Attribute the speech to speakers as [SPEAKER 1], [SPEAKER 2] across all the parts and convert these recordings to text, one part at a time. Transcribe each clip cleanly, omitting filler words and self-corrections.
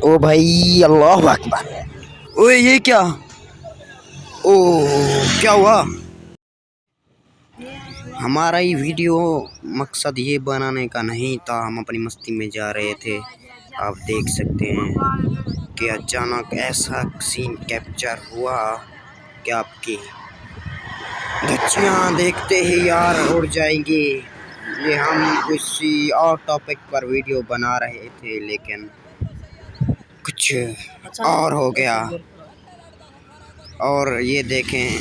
[SPEAKER 1] ओ भाई अल्लाह अकबर। ओए ये क्या? ओ क्या हुआ? हमारा ये वीडियो मकसद ये बनाने का नहीं था, हम अपनी मस्ती में जा रहे थे। आप देख सकते हैं कि अचानक ऐसा सीन कैप्चर हुआ कि आपकी धज्जियाँ देखते ही यार उड़ जाएंगी। ये हम किसी और टॉपिक पर वीडियो बना रहे थे लेकिन कुछ और हो गया। और ये देखें,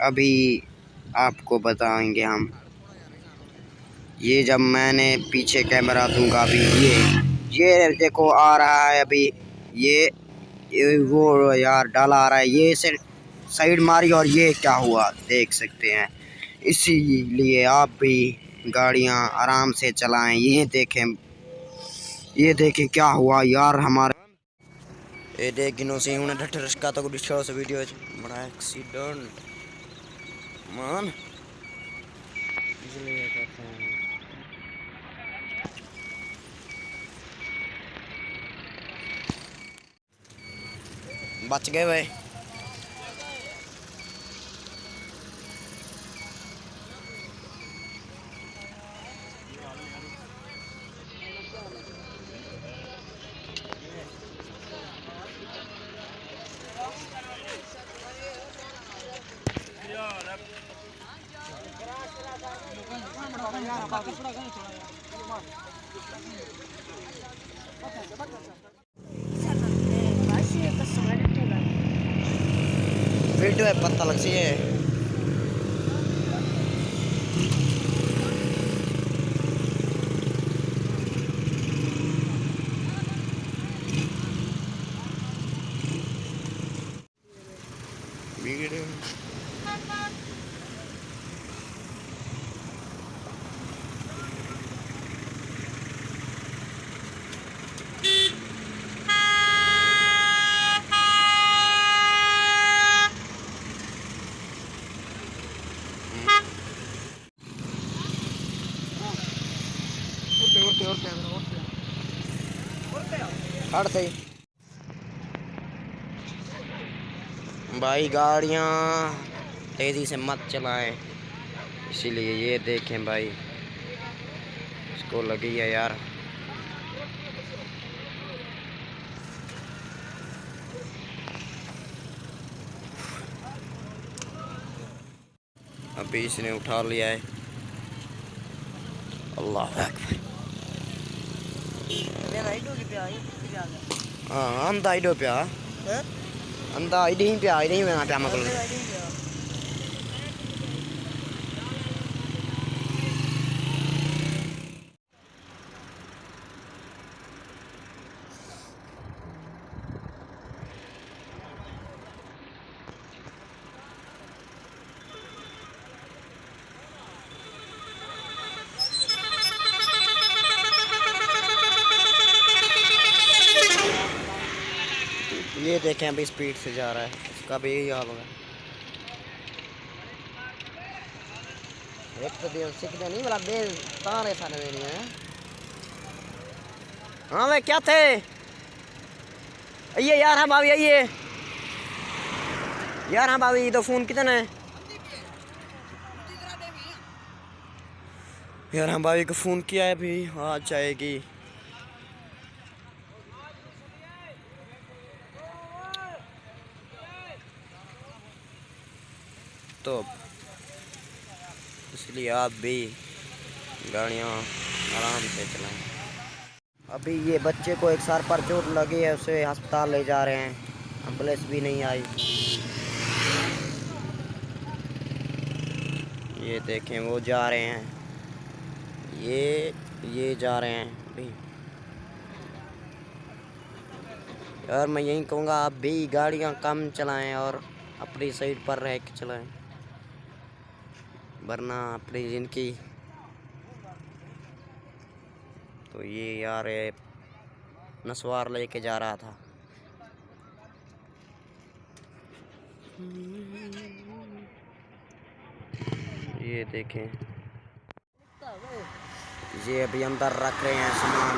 [SPEAKER 1] अभी आपको बताएंगे हम। ये जब मैंने पीछे कैमरा दूंगा अभी ये देखो आ रहा है अभी। ये वो यार डाला आ रहा है, ये से साइड मारी और ये क्या हुआ देख सकते हैं। इसीलिए आप भी गाड़ियां आराम से चलाएं। ये देखें क्या हुआ यार हमारे ये देख गिनो से उन्हें ढट्ठ रस्का तो कुछ से वीडियो बड़ा एक्सीडेंट मान इसलिए कहते हैं। बच गए भाई। वीडियो है पता लग सी है। वीडियो हट सही भाई, गाड़ियाँ तेज़ी से मत चलाएं। इसीलिए ये देखें भाई, इसको लगी है यार। अभी इसने उठा लिया है। अल्लाह अकबर। हाँ अंधा आइडो पे अंधा आइडी पे आइडी में पे मकल ये देखें अभी स्पीड से जा रहा है, इसका भी यही हाल होगा। एक तो दिल सीखते नहीं वाला बेल तारे सारे देनी है। हाँ भाई क्या थे ये यार? हाँ भाभी आइए यार। हाँ भाभी तो फोन कितना है यार? हाँ भाभी को फोन किया है अभी, आ जाएगी। तो इसलिए आप भी गाड़ियाँ आराम से चलाएं। अभी ये बच्चे को एक सर पर चोट लगी है, उसे अस्पताल ले जा रहे हैं, एम्बुलेंस भी नहीं आई। ये देखें वो जा रहे हैं, ये जा रहे हैं अभी। यार मैं यही कहूँगा आप भी गाड़ियाँ कम चलाएं और अपनी साइड पर रह के चलाएं, वरना अपनी जिंदगी। तो ये यार नस्वार लेके जा रहा था। ये देखें, ये अभी अंदर रख रहे हैं सामान।